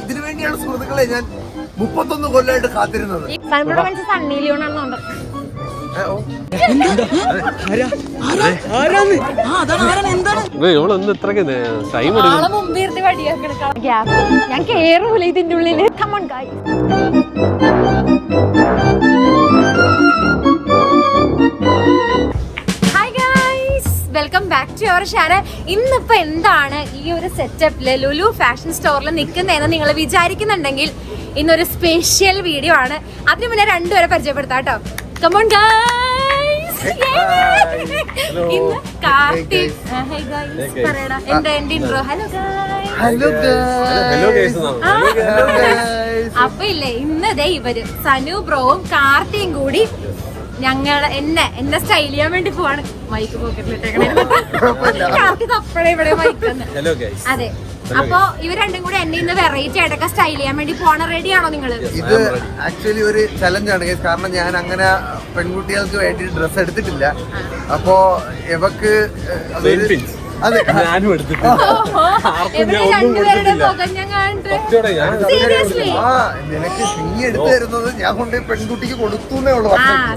ഇതിനു വേണ്ടിയാണ് സുഹൃത്തുക്കളെ ഞാൻ 31 കൊല്ലമായിട്ട് കാത്തിരുന്നത്. ഞാൻ കേറൂല ഇതിന്റെ ഉള്ളില്. Welcome back to your channel. ഇന്നിപ്പോ എന്താണ് ഈ ഒരു സെറ്റപ്പില് ലുലു ഫാഷൻ സ്റ്റോറിൽ നിൽക്കുന്നതെന്ന് നിങ്ങൾ വിചാരിക്കുന്നുണ്ടെങ്കിൽ ഇന്നൊരു സ്പെഷ്യൽ വീഡിയോ ആണ്. അതിന് മുന്നേ രണ്ടുപേരെ പരിചയപ്പെടുത്താം കേട്ടോ. Come on guys. ഇന്ന് കാർത്തിക് പറയടാ എന്റെ ഇൻട്രോ. Hello guys. അപ്പൊ ഇല്ലേ ഇന്ന് ദേ ഇവര് സനു ബ്രോവും കാർത്തിയും കൂടി എന്നെ സ്റ്റൈൽ ചെയ്യാൻ വേണ്ടി പോവാണ്. മൈക്ക് പോക്കറ്റിലിട്ടേക്കണേ. കാർത്തിക് അപ്പഴേ ഇവിടെ മൈക്ക്. അതെ, അപ്പൊ ഇവർ രണ്ടും കൂടി എന്നെ ഇന്ന് വെറൈറ്റി ആയിട്ടൊക്കെ സ്റ്റൈൽ ചെയ്യാൻ വേണ്ടി പോണ. റെഡിയാണോ നിങ്ങള്? ഇത് ആക്ച്വലി ഒരു ചലഞ്ചാണ്, കാരണം ഞാൻ അങ്ങനെ പെൺകുട്ടികൾക്ക് വേണ്ടി ഡ്രസ്സ് എടുത്തിട്ടില്ല. അപ്പൊ ഇവക്ക് അതെ ഞാനും എടുത്തിട്ടില്ല. നിനക്ക് നീ എടുത്തു തരുന്നത് ഞാൻ കൊണ്ട് പെൺകുട്ടിക്ക് കൊടുത്തേ ഉള്ളൂ.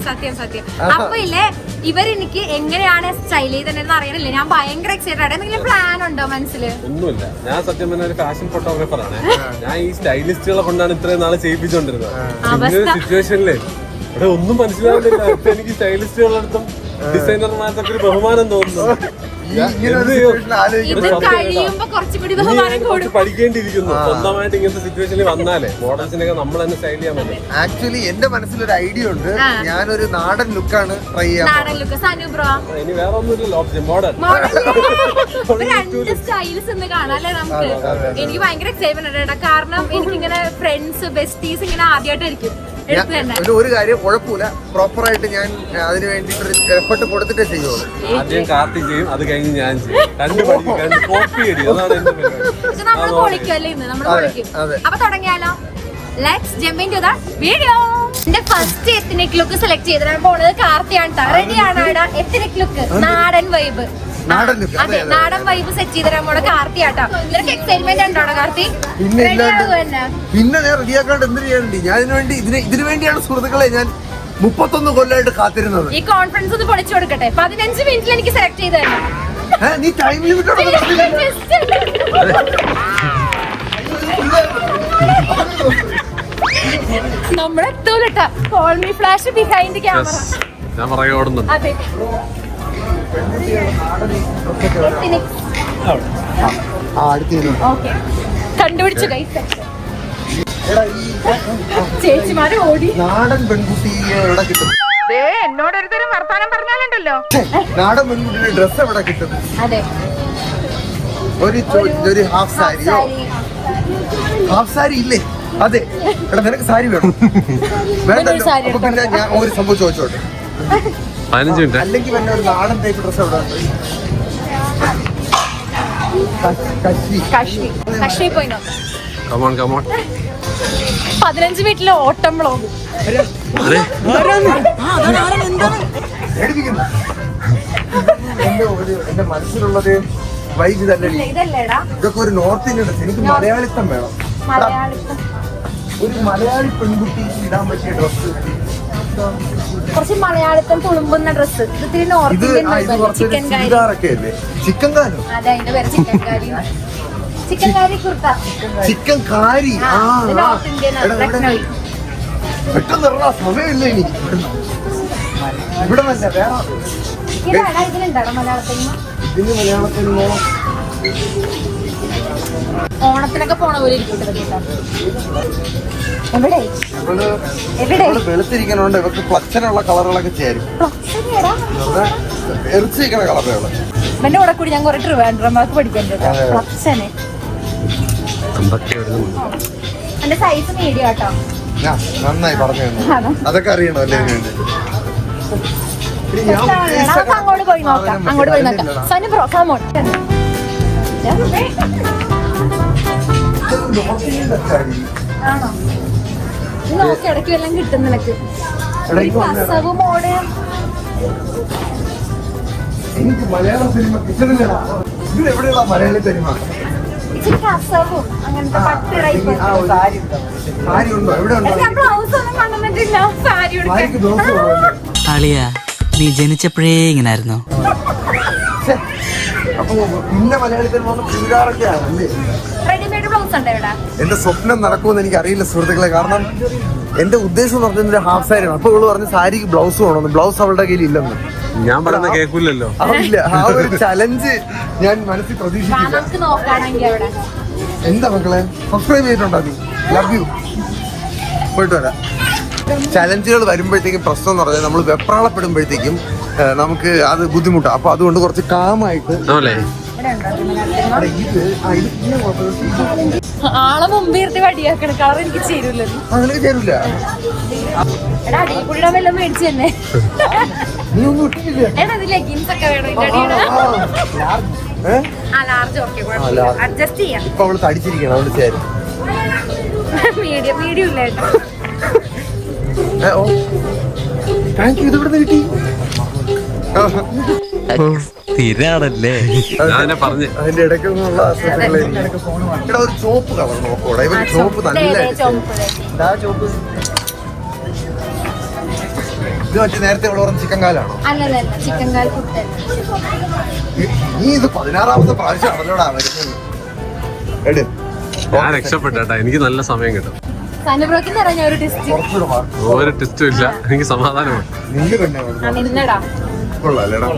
സത്യം സത്യം. അപ്പൊ ഇല്ലേ ഇവരെനിക്ക് എങ്ങനെയാണ് സ്റ്റൈൽ ചെയ്തെന്ന് അറിയണില്ല. ഞാൻ ഭയങ്കര എക്സൈറ്റഡ് ആണ്. എന്തെങ്കിലും പ്ലാൻ ഉണ്ടോ മനസ്സിൽ? ഒന്നുമില്ല. ഞാൻ സത്യം പറഞ്ഞ ഒരു ഫാഷൻ ഫോട്ടോഗ്രാഫർ ആണ്. ഞാൻ ഈ സ്റ്റൈലിസ്റ്റുകളെ കൊണ്ടാണ് ഇത്രയും നാളെ ചെയ്യിപ്പിച്ചോണ്ടിരുന്നത്. സിറ്റുവേഷനില് ഇവിടെ ഒന്നും മനസ്സിലാവുന്നില്ല. ഇപ്പൊ എനിക്ക് സ്റ്റൈലിസ്റ്റുകളടുത്തും ഡിസൈനർമാർക്കൊക്കെ ഒരു ബഹുമാനം തോന്നുന്നു. പഠിക്കേണ്ടിയിരിക്കുന്നു. സ്വന്തമായിട്ട് ഇങ്ങനത്തെ സിറ്റുവേഷനിൽ വന്നാലേ മോഡൽസിനൊക്കെ നമ്മൾ തന്നെ സ്റ്റൈൽ ചെയ്യാൻ പറ്റും. ആക്ച്വലി എന്റെ മനസ്സിലൊരു ഐഡിയ ഉണ്ട്. ഞാനൊരു നാടൻ ലുക്കാണ് ട്രൈ ചെയ്യാൻ. ഇനി വേറെ ഒന്നുമില്ലല്ലോ ഓപ്ഷൻ, മോഡൽ. എനിക്ക് ഭയങ്കര എക്സൈറ്റ്മെന്റ് ഉണ്ട് കാരണം എനിക്കിങ്ങനെ ഫ്രണ്ട്സ് ബെസ്റ്റീസ് ഇങ്ങനെ ആദ്യമായിട്ടായിരിക്കും. ഒരു കാര്യം കുഴപ്പമില്ല, പ്രോപ്പർ ആയിട്ട് ഞാൻ അതിന് വേണ്ടിട്ട് എഫർട്ട് കൊടുത്തിട്ടേ ചെയ്യുള്ളൂ. ആദ്യം കാർത്തി ചെയ്യും, അത് കഴിഞ്ഞ് ഞാൻ ചെയ്യും. കോപ്പി അടി, അതാണ് എന്റെ പരിപാടി. അപ്പൊ തുടങ്ങിയാലോ? Let's jump into the video. എന്റെ ഫസ്റ്റ് എത്നിക് ലുക്ക് സെലക്ട് ചെയ്തിട്ടാണ് പോണത്. കാർത്തിയാണ്. റെഡിയാണ്? എത്നിക് ലുക്ക് നാടൻ വൈബ്. അതെ, നാടൻ വൈബ് സെറ്റ് ചെയ്തിടാൻ പോണ കാർത്തിയാട്ടോ. നിനക്ക് എക്സൈറ്റ്മെന്റ് ഉണ്ടോ കാർത്തി? പിന്നെ ഞാൻ റെഡിയാക്കാണ്ട് എന്ത് ചെയ്യാനുണ്ട്? ഞാൻ ഇതിനു വേണ്ടിയാണ് സുഹൃത്തുക്കളെ ഞാൻ 31 കൊല്ലമായിട്ട് കാത്തിരുന്നത്. ഈ കോൺഫിഡൻസ് ഒന്ന് പൊളിച്ചു കൊടുക്കട്ടെ. 15 മിനിറ്റിൽ എനിക്ക് സെലക്ട് ചെയ്ത് തരണം. നീ ടൈം ലിമിറ്റ് നമ്മുടെ എത്തൂലട്ടാ. Call me flash behind camera. ഞാൻ പറയാ ഓടുന്നുണ്ട്. അതെ, കണ്ടുപിടിച്ചു ചേച്ചിമാരെ ഓടി. നാടൻ പെൺകുട്ടിയെ എവിടെ കിട്ടും? എന്നോടൊരുത്തരും വർത്താനം പറഞ്ഞാലുണ്ടല്ലോ. നാടൻ പെൺകുട്ടിയുടെ ഡ്രസ് എവിടെ കിട്ടും? അതെ, ഒരു ഹാഫ് സാരിയോ? ഹാഫ് സാരി ഇല്ലേ? അതെ, എടാ നിനക്ക് സാരി വേണം? വേണ്ടല്ലോ. അപ്പൊ പിന്നെ ഞാൻ ഒരു സംഭവം ചോദിച്ചോട്ടെ, 15 മിനിറ്റ് അല്ലെങ്കിൽ പിന്നെ ഒരു നാടൻ ടൈപ്പ് ഡ്രസ് എവിടെ? കശ്മീർ പോയി നോക്കാം. 15 മിനിറ്റിലെ ഓട്ടം വ്ളോഗ്. എന്റെ മനസ്സിലുള്ളത് വൈകി തന്നെ. ഇതൊക്കെ ഒരു നോർത്ത് ഇന്ത്യൻ ഡ്രസ്. എനിക്ക് മലയാളിത്തം വേണം. ഒരു മലയാളി പെൺകുട്ടി ഇടാൻ പറ്റിയ ഡ്രസ്, കുറച്ച് മലയാളത്തിൽ തുളുമ്പുന്ന ഡ്രസ്. ഇതിൽ നോർത്ത് ഇന്ത്യൻ ചിക്കൻ കാരി. ചിക്കൻ കാരി? അതെ, അതിന്റെ പേര് ചിക്കൻ കാരി. ചിക്കൻ കാരി കുർത്ത. ചിക്കൻ കാരി നോർത്ത് ഇന്ത്യൻ. പെട്ടെന്ന് ഇറങ്ങാൻ സമയമില്ല എനിക്ക്. ഇവിടെ നല്ല വേറെ ഇതിലുണ്ടാണോ മലയാളത്തിൽ? ഇതിന് മലയാളത്തിൽ ഓണത്തിനൊക്കെ പോണ പോലെ വെളുത്തിരിക്കണോണ്ട് ഇവർക്ക് പ്ലച്ചനുള്ള കളറുകളൊക്കെ ചേരും. എറിച്ചിരിക്കണ കളറുകള്. എന്റെ കൂടെ കൂടി ഞാൻ കുറെ ട്രിവാൻഡ്രമാർക്ക് പഠിക്കണ്ടേ പ്ലച്ചനെ. എന്റെ സൈസ് മീഡിയം കേട്ടോ. നന്നായി പറഞ്ഞു. അതൊക്കെ അറിയണോ അല്ലേ? അങ്ങോട്ട് പോയി നോക്കാം. Sanu bro come on. ആണോ? നോക്കി ഇടയ്ക്ക് എല്ലാം കിട്ടും നിനക്ക്. എനിക്ക് മലയാള സിനിമ കിട്ടുന്നില്ല. ഇത് എവിടെയുള്ള മലയാളി തനിമ? ഇച്ചിരി കസവും അങ്ങനത്തെ പട്ട് ടൈപ്പ്. സാരി ഉണ്ടോ? എവിടെ ഉണ്ടോ? ഞാൻ ബ്ലൗസ് ഒന്നും കൊണ്ടുവന്നിട്ടില്ല. സാരി സാരിക്ക് ഉടുക്കാൻ. ബ്ലൗസ് കുറവല്ലേ? അളിയാ നീ ജനിച്ചപ്പോഴേ ഇങ്ങനായിരുന്നോ? അപ്പൊ പിന്നെ മലയാളി തനിമ ചുരിദാറൊക്കെ ആണല്ലേ? റെഡിമെയ്ഡ് ബ്ലൗസ് ഉണ്ട് ഇവിടെ. എന്റെ സ്വപ്നം നടക്കുമെന്ന് എനിക്ക് അറിയില്ല സുഹൃത്തുക്കളെ. കാരണം എന്റെ ഉദ്ദേശം എന്ന് പറഞ്ഞാൽ ഹാഫ് സാരിയാണ്. അപ്പൊ ഇവള് പറഞ്ഞ് സാരിക്ക് ബ്ലൗസ് വേണമെന്ന്. ബ്ലൗസ് അവളുടെ കയ്യിൽ ഇല്ലെന്ന്. ഞാൻ പറയുന്ന കേൾക്കൂലല്ലോ. അറിയില്ല. ആ ഒരു ചലഞ്ച് ഞാൻ മനസ്സിൽ പ്രതീക്ഷിച്ചില്ല. നമുക്ക് നോക്കുകയാണെങ്കിൽ അവിടെ എന്താ മക്കളെ, സബ്സ്ക്രൈബ് ചെയ്തിട്ടുണ്ടോ നീ? Love you. പോയിട്ട് വരാം. ചലഞ്ചുകൾ വരുമ്പോഴത്തേക്കും പ്രശ്നം എന്ന് പറഞ്ഞാൽ നമ്മൾ വെപ്രാളപ്പെടുമ്പോഴത്തേക്കും നമുക്ക് അത് ബുദ്ധിമുട്ടാണ്. അപ്പൊ അതുകൊണ്ട് കുറച്ച് കാമായിട്ട് ആളെ മുമ്പേർത്തി വടിയാക്കണം. കളർ എനിക്ക് ചേരൂല്ലോ. നിനക്ക് ചേരൂല. എടാ അടിപൊളിയുടെ വല്ലതും മേടിച്ചു തന്നെ. നീ ഒന്നും ഇട്ടിട്ടില്ല. എടാ ഇത് ലെഗിൻസ് ഒക്കെ വേണം ഇതിന്റെ അടിയുടെ. ലാർജ് ഓക്കെ, അഡ്ജസ്റ്റ് ചെയ്യാം. ഇപ്പൊ അവള് തടിച്ചിരിക്കണം. അവള് ചേരും. മീഡിയം മീഡിയം ഇല്ല കേട്ടോ. Thank you. ഇത് ഇവിടെ കിട്ടി. സ്ഥിരാണല്ലേ. ഞാൻ പറഞ്ഞു അതിന്റെ ഇടയ്ക്ക് നിന്നുള്ള ഇവിടെ ഒരു ചോപ്പ് കളർ നോക്കൂടെ? ഇവർ ചോപ്പ് നല്ല ഇത് മറ്റേ നേരത്തെ ഇവിടെ പറഞ്ഞ ചിക്കൻ കാലാണോ? അല്ലല്ല ചിക്കൻ കാൽ കുട്ടൻ. നീ ഇത് 16ാമത്തെ പ്രാവശ്യം അവനോടാ വരുന്നത്. എടു. ഞാൻ രക്ഷപ്പെട്ടേട്ടാ. എനിക്ക് നല്ല സമയം കിട്ടും. സനുബ്രോക്കിന് പറഞ്ഞ ഒരു ടെസ്റ്റ്. കുറച്ചുകൂടെ മാർക്ക്. ഒരു ടെസ്റ്റും ഇല്ല. എനിക്ക് സമാധാനമാണ്. നിന്റെ പെണ്ണെ നിന്നടാ കൊള്ളാല്ലേടാ.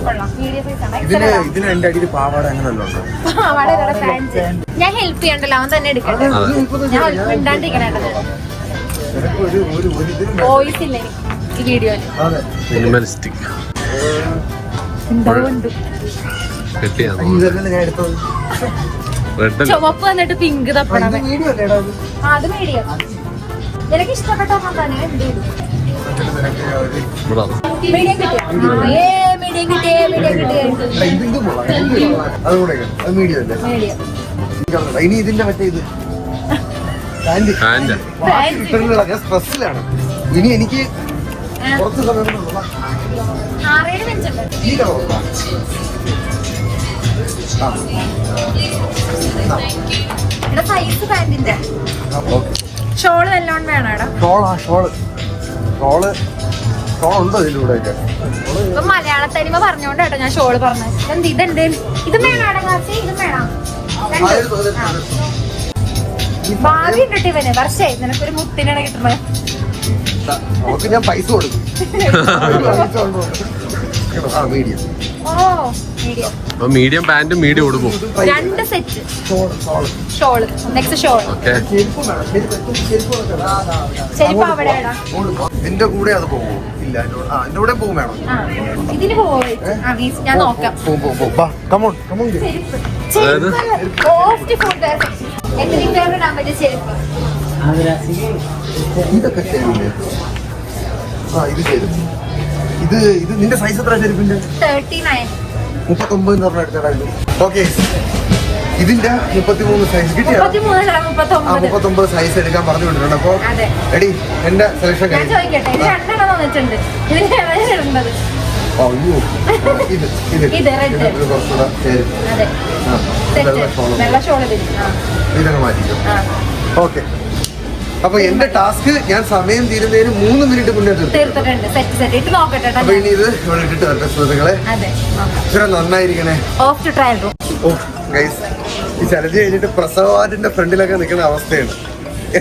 കൊള്ളാം. മീഡിയം സൈസ് ആണ്. ഇതിന് എന്റെ അടിയിൽ പാവാട അങ്ങനെ വല്ലതും ഉണ്ടോ? പാവാടയുടെ പാൻറ് ഞാൻ ഹെൽപ്പ് ചെയ്യണ്ടല്ലോ. അവൻ തന്നെ എടുക്കട്ടെ. ഞാൻ മിണ്ടാണ്ടിരിക്കണേണ്ടത്. വോയിസ് ഇല്ല ഈ വീഡിയോയില്. മിനിമലിസ്റ്റിക് കെട്ടിയാണ്. ഇതല്ലേ ഞാൻ എടുത്തത്. റെഡ് ചുമപ്പ് വന്നിട്ട് പിങ്ക് തപ്പണം. വീഡിയോ അല്ലേടാ ഇത്? അത് മീഡിയം. നിനക്ക് ഇഷ്ടപ്പെട്ട തന്നെ എന്ത് ചെയ്തു? മീഡിയം കിട്ടിയ മീഡിയം കിട്ടിയേ മീഡിയം കിട്ടിയേ ഇത് കൊള്ളാം. അതുകൂടെ അത് മീഡിയം അല്ലേ? മീഡിയം. ഇനി ഇതിന്റെ മറ്റേ ഇത് പാന്റ് കിട്ടുന്നില്ല. ഞാൻ സ്ട്രെസ്സിലാണ്. ഇനി എനിക്ക് കുറച്ച് സമയം കൊണ്ടുള്ള 6-7 മിനിറ്റ് ഉണ്ട്. ഈ കളറുള്ള ഇവിടെ സൈസ് പാന്റിന്റെ ഷോള് നല്ലോണം വേണം. ഇവിടെ ഷോളുണ്ടോ ഇതിലൂടെയൊക്കെ? ഇപ്പൊ മലയാള തനിമ പറഞ്ഞോണ്ട് കേട്ടോ ഞാൻ ഷോള് പറഞ്ഞത്. എന്ത് ഇതെന്ത് ഇതും വേണം അടങ്ങാച്ചി. ഇതും വേണം. ഭാവി ഉണ്ടിട്ട് ഇവന് വർഷമായി നിനക്കൊരു മുത്തിനാണ് കിട്ടുന്നത്. നമുക്ക് ഞാൻ പൈസ കൊടുക്കും. മീഡിയം. Oh medium. അപ്പൊ മീഡിയം പാന്റും മീഡിയം ഉടുപ്പും 2 set shawl. Next shawl. Okay. ചെരുപ്പ് അവിടെ ഇടാം. നിന്റെ കൂടെ അത് പോകുമോ? ഇല്ല. എന്റെ കൂടെ പോകും വേണം. ഇതിന് പോയി ഞാൻ നോക്കാം. പോസ്റ്റ് ഫുഡ് എത്ര ഇടാൻ പറ്റിയ ചെരുപ്പ്. ഇതൊക്കെ ചേരില്ലേ? ഇത് ചേരും. ഇത് നിന്റെ സൈസ് എത്ര ചെരുപ്പിന്റെ? 39. 39 എന്ന് പറഞ്ഞ എടുത്തത്. ഓക്കെ. ഇതിന്റെ 33 സൈസ് കിട്ടിയ 39 സൈസ് എടുക്കാൻ പറഞ്ഞു വിട്ടിട്ടുണ്ട്. അപ്പൊ എടി എന്റെ സെലക്ഷൻ ഞാൻ ചോദിക്കട്ടെ, ഇത് 2 വന്നിട്ടുണ്ട്. ഇതിന് ഇടേണ്ടത് അയ്യോ ഇത് കുറച്ചുകൂടെ ചേരും. വെള്ള ഷോള് ഇതൊക്കെ മാറ്റിക്കും. ഓക്കെ. അപ്പൊ എന്റെ ടാസ്ക് ഞാൻ സമയം തീരുന്നതിന് 3 മിനിറ്റ് മുന്നേ തീർത്തിട്ടുണ്ട്. സെറ്റ് ഇട്ട് നോക്കട്ടെ. അപ്പൊ ഇനി ഇത് ഇവിടെ ഇട്ടിട്ട് വരട്ടെ സുഹൃത്തുക്കളെ. ഇത്ര നന്നായിരിക്കണേ. Off to trial room. Oh guys, ഈ ചലഞ്ച് കഴിഞ്ഞിട്ട് പ്രസവാറ്റിന്റെ ഫ്രണ്ടിലൊക്കെ നിൽക്കുന്ന അവസ്ഥയാണ്.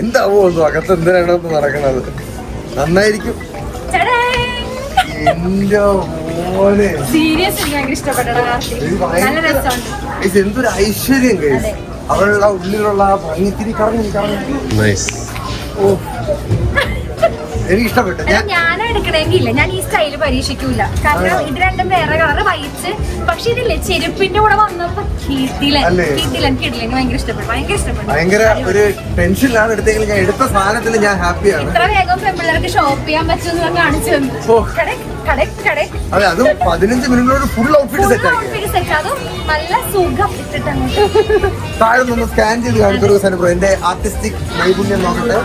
എന്താവോ ഒന്നും അകത്ത് എന്തിനാണോ നടക്കണത്. നന്നായിരിക്കും. എന്റെ മോനെ സീരിയസ് ഭയങ്കര ഇഷ്ടപ്പെട്ട എന്തൊരു ഐശ്വര്യം ഗൈസ്. അവളുടെ ഉള്ളിലുള്ള ആ ഭംഗിത്തിരി കറങ്ങി ഓ എനിക്ക് ഇഷ്ടപ്പെട്ടു. ഞാൻ എടുക്കണമെങ്കില്ല, ഞാൻ ഈ സ്റ്റൈല് പരീക്ഷിക്കൂല. കാരണം ഇത് രണ്ടും വേറെ കളർ വൈറ്റ്. പക്ഷെ ഇതില്ലേ ചെരുപ്പിന്റെ കൂടെ വന്നപ്പോ കിട്ടില്ല. ഭയങ്കര ഇഷ്ടപ്പെട്ടു. ഭയങ്കര ഒരു ടെൻഷനിലാണ് എടുത്തെങ്കിൽ ഞാൻ എടുത്ത സാധനത്തിൽ ഞാൻ ഹാപ്പിയാണ്. ഇത്ര വേഗം പെൺപിള്ളേർക്ക് ഷോപ്പ് ചെയ്യാൻ പറ്റുമെന്ന് കാണിച്ചു തന്നു. അതെ, അതും 15 മിനിറ്റിനോട് ഫുൾ ഔട്ട്ഫിറ്റ് സെറ്റ് ആക്കി. അതും നല്ല സുഖം ഇട്ടിട്ട് താഴെ നിന്ന് സ്കാൻ ചെയ്ത് കാണിച്ചൊരു സാധനം. എന്റെ ആർട്ടിസ്റ്റിക് നൈപുണ്യം നോക്കട്ടെ.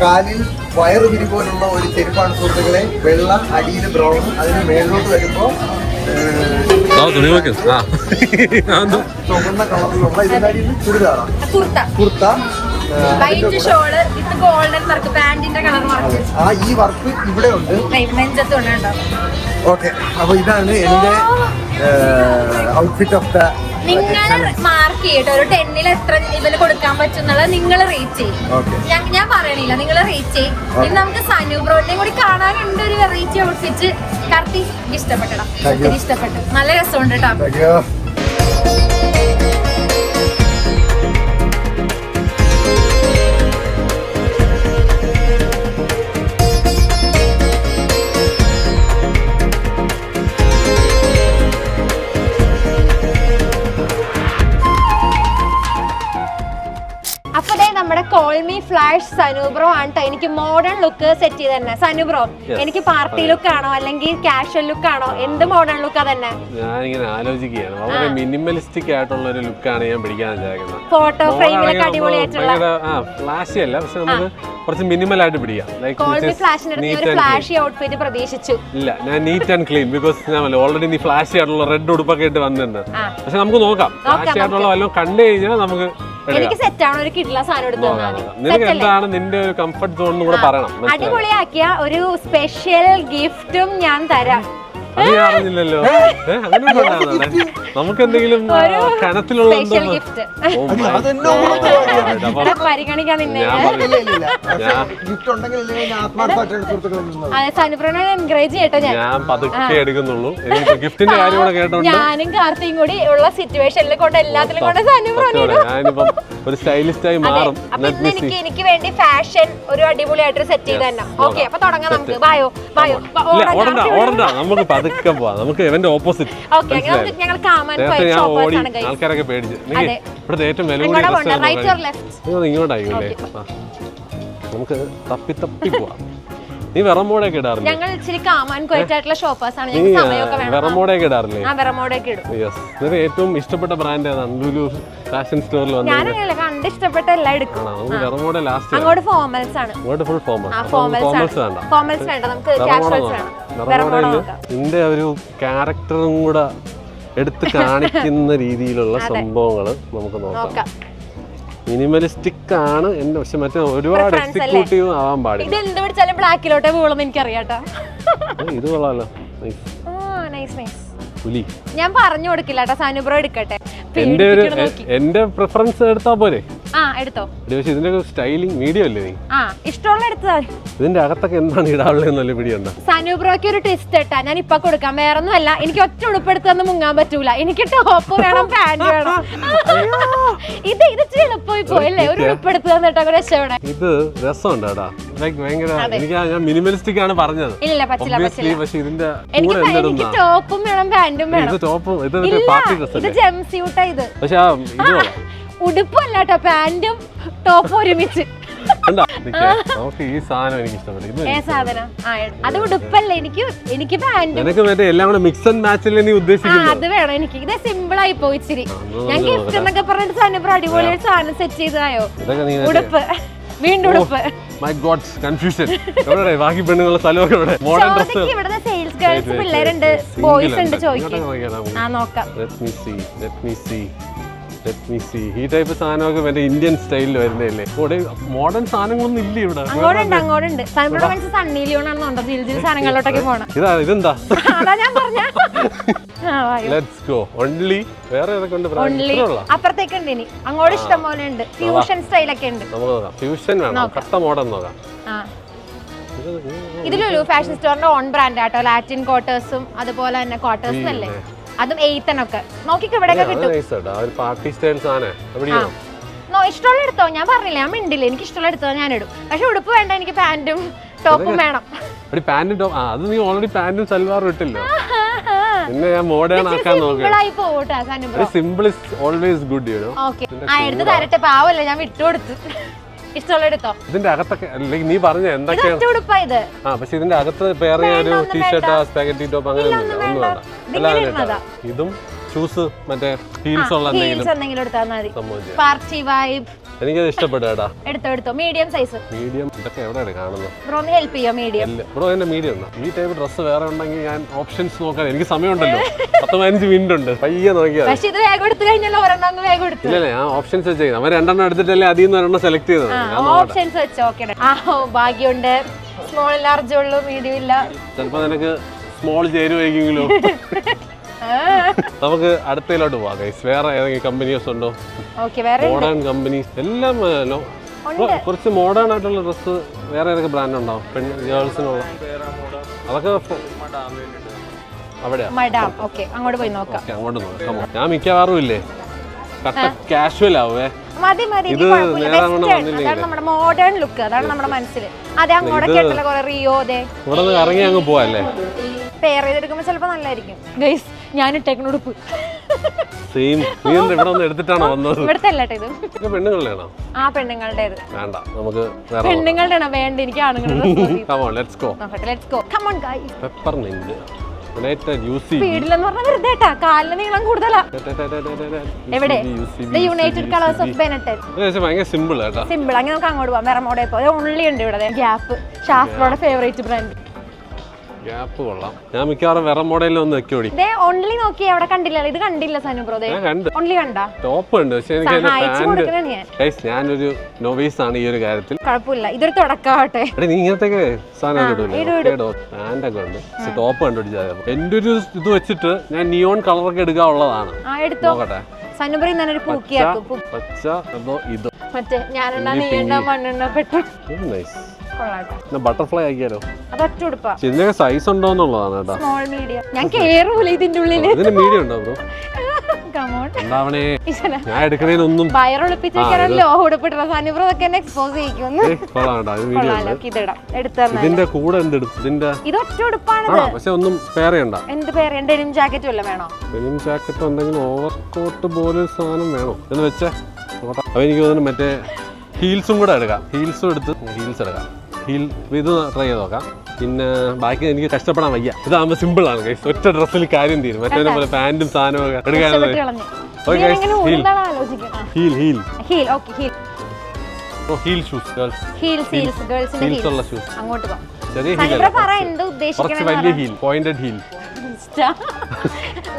കാലിൽ വയറ് പിരി പോലുള്ള ഒരു ചെരുപ്പാണ് സുഹൃത്തുക്കളെ. വെള്ള, അടിയിൽ ബ്രൗൺ, അതിന് മേളിലോട്ട് വരുമ്പോ തുണി നോക്ക്. ആ ചുവന്ന കളറിലുള്ള ഇതിന്റെ അടിയിൽ ചുരിദാറാണ് kurta kurta. White shawl with golden work പാന്റിന്റെ കളർ വർക്ക് ഈ വർക്ക് ഇവിടെ ഉണ്ട്. നെഞ്ചത്തുണ്ട് കേട്ടോ. ഓക്കെ, അപ്പൊ ഇതാണ് എന്റെ ഔട്ട്ഫിറ്റ് ഓഫ് ദ. നിങ്ങൾ മാർക്ക് ചെയ്യട്ടോ ഒരു 10ൽ എത്ര ഇതില് കൊടുക്കാൻ പറ്റും എന്നുള്ളത് നിങ്ങൾ റേറ്റ് ചെയ്യും. ഞാൻ പറയണില്ല, നിങ്ങൾ റേറ്റ് ചെയ്യും. ഇനി നമുക്ക് സനു ബ്രോഡിനെയും കൂടി കാണാനുണ്ട് ഒരു വെറൈറ്റി ഔട്ട്ഫിറ്റ്. കറക്റ്റ് ഇഷ്ടപ്പെട്ടടാ, ഒത്തിരി ഇഷ്ടപ്പെട്ടു. നല്ല രസമുണ്ട് കേട്ടോ. നമ്മുടെ കോൾ മീ ഫ്ലാഷ് സനുബ്രോ ആണ് ട്ടോ എനിക്ക് മോഡേൺ ലുക്ക് സെറ്റ് ചെയ്ത് തന്നെ. സനുബ്രോ എനിക്ക് പാർട്ടി ലുക്ക് ആണോ അല്ലെങ്കിൽ കാഷ്വൽ ലുക്ക് ആണോ, എന്ത് മോഡേൺ ലുക്കാ തന്നെ? ഞാനിങ്ങനെ ആലോചിക്കുകയാണ്. വളരെ മിനിമലിസ്റ്റിക് ആയിട്ടുള്ള ഒരു ലുക്കാണ് ഞാൻ പിടിക്കാൻ വിചാരിക്കുന്നത്. ഫോട്ടോ ഫ്രെയിമിലൊക്കെ അടിപൊളിയായിട്ടുള്ള ഫ്ലാഷി അല്ല, പക്ഷെ നമുക്ക് കുറച്ച് മിനിമൽ ആയിട്ട് പിടിക്കാം. കോൾ മീ ഫ്ലാഷിന്റെ ഒരു ഫ്ലാഷി ഔട്ട്ഫിറ്റ് പ്രതീക്ഷിച്ചു. ഇല്ല, ഞാൻ നീറ്റ് ആൻഡ് ക്ലീൻ ബിക്കോസ് ഞാൻ ഓൾറെഡി നീ ഫ്ലാഷി ആയിട്ടുള്ള റെഡ് ഉടുപ്പൊക്കെ ഇട്ട് വന്നിട്ടുണ്ട്. പക്ഷെ നമുക്ക് നോക്കാം, ഫ്ലാഷി ആയിട്ടുള്ള വല്ലതും കണ്ടു കഴിഞ്ഞാൽ നമുക്ക് എനിക്ക് സെറ്റ് ആണ് ഒരു കിട്ടുള്ള സാധനം എടുത്തു. നിനക്ക് എന്താണ് നിന്റെ ഒരു കംഫർട്ട് സോൺ കൂടെ പറയണം. അടിപൊളിയാക്കിയ ഒരു സ്പെഷ്യൽ ഗിഫ്റ്റും ഞാൻ തരാം. അത് ഞാൻ അറിഞ്ഞില്ലല്ലോ. അങ്ങനെ നമുക്ക് എന്തെങ്കിലും കനത്തിലുള്ള പരിഗണിക്കാൻ നിന്നെ സനുപ്രനെ എൻകറേജ് ചെയ്യട്ടെ. ഞാൻ പതുക്കെ എടുക്കുന്നുള്ളൂ. ഗിഫ്റ്റിന്റെ കാര്യം കൂടെ കേട്ടോണ്ട് ഞാനും കാർത്തിയും കൂടി ഉള്ള സിറ്റുവേഷനിൽ കൊണ്ട് എല്ലാത്തിലും കൊണ്ട് ഞാനിപ്പം ഒരു സ്റ്റൈലിസ്റ്റ് ആയി മാറും. എനിക്ക് വേണ്ടി ഫാഷൻ ഒരു അടിപൊളിയായിട്ട് സെറ്റ് ചെയ്ത് തന്നെ. ഓക്കെ, അപ്പൊ തുടങ്ങാം നമുക്ക്. ബായോ ബായോ ഓടണ്ട, നമുക്ക് പതുക്കെ പോവാം. നമുക്ക് ഇവന്റെ ഓപ്പോസിറ്റ്. ആൾക്കാരൊക്കെ പേടിച്ച് ഇവിടുത്തെ ഏറ്റവും വില ഇങ്ങോട്ടായില്ലേ. നമുക്ക് തപ്പി തപ്പി പോവാം. നീ വെറമോടൊക്കെ ഇടാറില്ലേ? ഞങ്ങൾ ഇച്ചിരി കാമാൻ ക്വയറ്റായിട്ടുള്ള ഷോപ്പേഴ്സ് ആണ്. ഞങ്ങൾക്ക് സമയമൊക്കെ വേണം. വെറമോടൊക്കെ ഇടാറില്ലേ? ആ വെറമോടൊക്കെ ഇടും. യെസ്. നിനക്ക് ഏറ്റവും ഇഷ്ടപ്പെട്ട ബ്രാൻഡ് ഏതാണ്? ലുലു ഫാഷൻ സ്റ്റോറിൽ വന്നത് ഞാനങ്ങനെ കണ്ട് ഇഷ്ടപ്പെട്ട എല്ലാം എടുക്കും. നമുക്ക് വെറമോടെ ലാസ്റ്റ് അങ്ങോട്ട് ഫോർമൽസ് ആണ്. അങ്ങോട്ട് ഫുൾ ഫോർമൽസ്. ഫോർമൽസ് വേണ്ട, ഫോർമൽസ് വേണ്ട, നമുക്ക് കാഷ്വൽസ് വേണം. വെറമോടെ നിന്റെ ഒരു ക്യാരക്ടറും കൂടെ എടുത്ത് കാണിക്കുന്ന രീതിയിലുള്ള സംഭവങ്ങൾ നമുക്ക് നോക്കാം. മിനിമലിസ്റ്റിക് ആണ് എന്റെ, പക്ഷെ മറ്റേ ഒരുപാട് എക്സിക്യൂട്ടീവ് ആവാൻ പാടില്ല. ഇത് എന്ത് പിടിച്ചാലും ബ്ലാക്കിലോട്ടേ പോകുള്ളൂ എനിക്കറിയാട്ടോ. ഇത് കൊള്ളാലോ. പുലി ഞാൻ പറഞ്ഞു കൊടുക്കില്ല കേട്ടോ, സനുബ്രോ എടുക്കട്ടെ. എന്റെ പ്രിഫറൻസ് എടുത്താ പോരെ? ആ എടുത്തോ. പക്ഷെ ഇതിന്റെ സ്റ്റൈലിംഗ് മീഡിയം അല്ലേ നീ? ആ ഇഷ്ടമുള്ള എടുത്താ. ഇതിന്റെ അകത്തൊക്കെ എന്താണ് ഇടാനുള്ളതെന്നല്ലേ പിടിയുണ്ടോ? സനുബ്രോയ്ക്ക് ഒരു ടെസ്റ്റ് ഇട്ടാ ഞാൻ ഇപ്പൊ കൊടുക്കാം. വേറെ ഒന്നും അല്ല, എനിക്ക് ഒറ്റ ഉടുപ്പെടുത്തൊന്ന് മുങ്ങാൻ പറ്റൂല. എനിക്ക് ടോപ്പ് വേണം, പാന്റ് വേണം. ഇത് എളുപ്പമായി പോയല്ലേ, ഒരു ഉടുപ്പെടുത്ത് തന്നിട്ടാ രക്ഷപ്പെടാൻ. ഇത് രസമുണ്ട് കേട്ടാ, ഭയങ്കര. ഞാൻ മിനിമലിസ്റ്റിക് ആണ് പറഞ്ഞത്. ഇല്ല പറ്റില്ല. പക്ഷെ ഇതിന്റെ എനിക്ക് ടോപ്പും വേണം പാന്റും വേണം. ഇത് ടോപ്പും ഇത് പാർട്ടി ഡ്രസ് ഇത് ജംസ്യൂട്ടാ ഇത്. പക്ഷെ ഉടുപ്പല്ല കേട്ടോ, പാന്റും ടോപ്പും ഒരുമിച്ച്. നമുക്ക് ഈ സാധനം എനിക്ക് ഇഷ്ടപ്പെട്ടു. അത് ഉടുപ്പല്ല, എനിക്ക് പാന്റ്. എനിക്ക് മറ്റേ എല്ലാം കൂടെ മിക്സ് ആൻഡ് മാച്ചിൽ നീ ഉദ്ദേശിക്കുന്നത് അത് വേണം എനിക്ക്. ഇത് സിമ്പിൾ ആയി പോയി ഇച്ചിരി. ഞാൻ ഗിഫ്റ്റ് എന്നൊക്കെ പറഞ്ഞിട്ട് സനുബ്രോ അടിപൊളി ഒരു സാധനം സെറ്റ് ചെയ്തതായോ. ഉടുപ്പ് വീണ്ടും ഉടുപ്പ്. My God confusion. എവിടെ ബാക്കി പെണ്ണുങ്ങളുടെ സ്ഥലമൊക്കെ ഇവിടെ? മോഡേൺ ഡ്രസ് ഇവിടെ സെയിൽസ് ഗേൾസ് പിള്ളേരുണ്ട്, ബോയ്സ് ഉണ്ട്. ചോദിക്കാം. നോക്കാം. ഈ ടൈപ്പ് സാധനമൊക്കെ മറ്റേ ഇന്ത്യൻ സ്റ്റൈലിൽ വരുന്നതല്ലേ? ഇവിടെ മോഡേൺ സാധനങ്ങളൊന്നും ഇല്ല ഇവിടെ. അങ്ങോട്ടുണ്ട് സനുബ്രോ മനസ്സിൽ സണ്ണി ലിയോൺ ആണെന്നുണ്ടോ ജിൽ സാധനങ്ങളിലോട്ടൊക്കെ പോണം. ഇതെന്താ? അതാ ഞാൻ പറഞ്ഞ. Let's go. ഓൺലി വേറെ ഏതൊക്കെ ഉണ്ട്? അപ്പുറത്തേക്ക് ഉണ്ട്. ഇനി അങ്ങോട്ട് ഇഷ്ടം പോലെ ഉണ്ട്. ഫ്യൂഷൻ സ്റ്റൈലൊക്കെ ഉണ്ട്. നമുക്ക് നോക്കാം. ഫ്യൂഷൻ വേണം, കട്ട മോഡൽ നോക്കാം. ഇത് ലുലു ഫാഷൻ സ്റ്റോറിന്റെ ഓൺ ബ്രാൻഡ് ആട്ടോ. ലാറ്റിൻ കോട്ടേഴ്സും അതുപോലെ തന്നെ കോട്ടേഴ്സും അല്ലേ, അതും 8 ഒക്കെ നോക്കിക്ക് ഇവിടെ കിട്ടും. ഇഷ്ടമുള്ള എടുത്തോ, ഞാൻ പറഞ്ഞില്ല, ഞാൻ മിണ്ടില്ല. എനിക്ക് ഇഷ്ടമുള്ള എടുത്തോ ഞാൻ ഇടും. പക്ഷെ ഉടുപ്പ് വേണ്ട, എനിക്ക് പാന്റും ടോപ്പും വേണം. അത് നീ ഓൾറെഡി പാന്റും സൽവാറും ഇട്ടില്ലോ. പിന്നെ ഞാൻ മോഡേൺ ആക്കാൻ നോക്കാം. Simple is always good, you know. Okay, എടുത്ത് തരട്ടെ. പാവല്ലേ, ഞാൻ വിട്ടുകൊടുത്തു. ഇഷ്ടമുള്ള എടുത്തോ. ഇതിന്റെ അകത്തൊക്കെ നീ പറഞ്ഞ എന്തൊക്കെയാണ്? പക്ഷെ ഇതിന്റെ അകത്ത് വേറെ ഒരു ടീഷർട്ട്, സ്പാഗറ്റി ടോപ്പ് അങ്ങനെ ഒന്നും വേണ്ട. ഇതും ഷൂസ്, മറ്റേ ഹീൽസ് ഉള്ള എന്തെങ്കിലും എടുത്താൽ മതി. പാർട്ടി വൈബ് എനിക്കത് ഇഷ്ടപ്പെട്ടു കേട്ടാ. എടുത്തോ മീഡിയം സൈസ്. മീഡിയം ഇതൊക്കെ എവിടെയാണ് കാണുന്നത്? ബ്രോ ഒന്ന് ഹെൽപ്പ് ചെയ്യോ? മീഡിയം ബ്രോ എന്റെ മീഡിയം ഉണ്ടോ? ഈ ടൈപ്പ് ഡ്രസ്സ് വേറെ ഉണ്ടെങ്കിൽ ഞാൻ ഓപ്ഷൻസ് നോക്കാൻ എനിക്ക് സമയമുണ്ടല്ലോ. 10-15 മിനിറ്റ് ഉണ്ട്, പയ്യെ നോക്കിയാൽ. പക്ഷെ ഇത് വേഗം എടുത്തു കഴിഞ്ഞാൽ ഒരെണ്ണം വേഗം എടുത്തു. ഇല്ല ഞാൻ ഓപ്ഷൻസ് വെച്ചേ, അവർ 2 എടുത്തിട്ടല്ലേ അതിൽ നിന്ന് 1 സെലക്ട് ചെയ്തത്. ഓപ്ഷൻസ് വെച്ച് ഓക്കെ. ഭാഗ്യമുണ്ട്, സ്മോൾ ലാർജ് ഉള്ളൂ, മീഡിയം ഇല്ല. ചിലപ്പോ നിനക്ക് സ്മോൾ ചേരുവെങ്കിലോ. നമുക്ക് അടുത്തയിലോട്ട് പോവാം ഗൈസ്. വേറെ ഏതെങ്കിലും കമ്പനീസ് ഉണ്ടോ? മോഡേൺ കമ്പനീസ് എല്ലാം കുറച്ച് മോഡേൺ ആയിട്ടുള്ള ഡ്രസ്സ് വേറെ ഏതൊക്കെ ബ്രാൻഡ് ഉണ്ടാവും ഗേൾസിനുള്ള? അതൊക്കെ അവിടെയാ. അങ്ങോട്ട് പോയി നോക്കാം. അങ്ങോട്ട് നോക്കാം. ഞാൻ മിക്കവാറും ഇല്ലേ കട്ട കാഷ്വൽ ആവേ. ഇത് നമ്മുടെ മോഡേൺ ലുക്ക്, അതാണ് നമ്മുടെ മനസ്സിൽ. അതെ അങ്ങോട്ട് കേട്ടല്ലോ കുറെ റിയോ. അതെ ഇവിടെ നിന്ന് ഇറങ്ങി അങ്ങ് പോവല്ലേ? പെയർ ചെയ്തെടുക്കുമ്പോ ചിലപ്പോ നല്ലതായിരിക്കും ഗൈസ്. ഞാൻ ഇട്ടേക്കുന്ന ഉടുപ്പ് സെയിം. നീ ഇവിടെ ഒന്ന് എടുത്തിട്ടാണോ വന്നത്? ഇവിടുത്തെ അല്ലട്ടെ ഇത്. പെണ്ണുങ്ങളുടെയാണോ? ആ പെണ്ണുങ്ങളുടേത്. വേണ്ട നമുക്ക് പെണ്ണുങ്ങളുടെ ആണോ? വേണ്ട, എനിക്ക് ആണുങ്ങളുടെ. Let's go. Let's go. Come on guys. Peppermint സ്പീഡിലെന്ന് പറഞ്ഞാൽ വെറുതെ കേട്ടാ, കാലിന് നീളം കൂടുതലാ. എവിടെ? United colors of Benetton. ഭയങ്കര സിമ്പിൾ കേട്ടോ. സിമ്പിൾ. അങ്ങനെ നമുക്ക് അങ്ങോട്ട് പോവാം. വേറെ മോഡൽ പോ. ഓൺലി ഉണ്ട് ഇവിടെ. ഗ്യാപ്പ്, ഷാസ്ട്രോയുടെ ഫേവറേറ്റ് ബ്രാൻഡ്. ഗ്യാപ്പ് കൊള്ളാം. ഞാൻ മിക്കവാറും വേറെ മോഡലിൽ ഒന്ന് വെക്കോടി. ഓൺലി നോക്കി അവിടെ കണ്ടില്ല. ഇത് കണ്ടില്ല സനു ബ്രോ? ഓൺലി കണ്ടാ? ടോപ്പ് ഉണ്ട്, പക്ഷെ എനിക്ക് ഞാനൊരു നോവീസ് ആണ് ഈ ഒരു കാര്യത്തിൽ. കുഴപ്പമില്ല, ഇതൊരു തുടക്കാവട്ടെ. നീ ഇങ്ങനത്തെ സാധനം പാൻറ്റൊക്കെ ഉണ്ട്, പക്ഷെ ടോപ്പ് കണ്ടുപിടിച്ചാൽ എന്റെ ഒരു ഇത് വെച്ചിട്ട് ഞാൻ നിയോൺ കളറൊക്കെ എടുക്കാനുള്ളതാണ്. നോക്കട്ടെ. സനു ബ്രോ ഇന്നൊരു പൂക്കിയാക്കും. പച്ച അതോ ഇതോ മറ്റേ ഞാനെണ്ണ നീയെണ്ണ മണ്ണെണ്ണ പെട്ടു. ബട്ടർഫ്ലൈ ആക്കിയാലോ? അതൊറ്റ ഉടുപ്പാ. ഇതിനൊക്കെ സൈസ് ഉണ്ടോ എന്നുള്ളതാണ് കേട്ടോ. Small medium. ഞാൻ കേറൂല ഇതിന്റെ ഉള്ളില്. ഇതിന് മീഡിയം ഉണ്ടോ ബ്രോ? ഞാൻ എടുക്കണേനൊന്നും വയറൊളിപ്പിച്ചോ ഉടുപ്പിട്ട സനുബ്രതൊക്കെ എക്സ്പോസ് ചെയ്യിക്കുന്നു. ഇതിന്റെ കൂടെ ഇതിന്റെ ഇതൊറ്റ ഉടുപ്പാണ്. പക്ഷെ ഒന്നും പെയർ ചെയ്യണ്ട. എന്ത് പെയർ ചെയ്യണ്ട? ഡെനിം ജാക്കറ്റ് വല്ലതും വേണോ? ഡെനിം ജാക്കറ്റ് എന്തെങ്കിലും ഓവർകോട്ട് പോലെ സാധനം വേണോ എന്ന് വെച്ചേ. അപ്പൊ എനിക്ക് തോന്നുന്നു മറ്റേ ഹീൽസും കൂടെ എടുക്കാം. ഹീൽസും എടുത്ത് ഹീൽസ് എടുക്കാം. ഹീൽ ഇത് ട്രൈ ചെയ്ത് നോക്കാം. പിന്നെ ബാക്കി എനിക്ക് കഷ്ടപ്പെടാൻ വയ്യ. ഇതാകുമ്പോൾ സിമ്പിൾ ആണ് ഗൈസ്. ഒറ്റ ഡ്രസ്സിൽ കാര്യം തീരും. മറ്റേ പോലെ പാന്റും സാധനവും ഒക്കെ എടുക്കാനുള്ളത്. ഹീൽ ഷൂസ് ഹീൽസ് ഉള്ള ഷൂസ്. ചെറിയ ഹീൽ, വലിയ ഹീൽ, പോയിന്റഡ് ഹീൽ.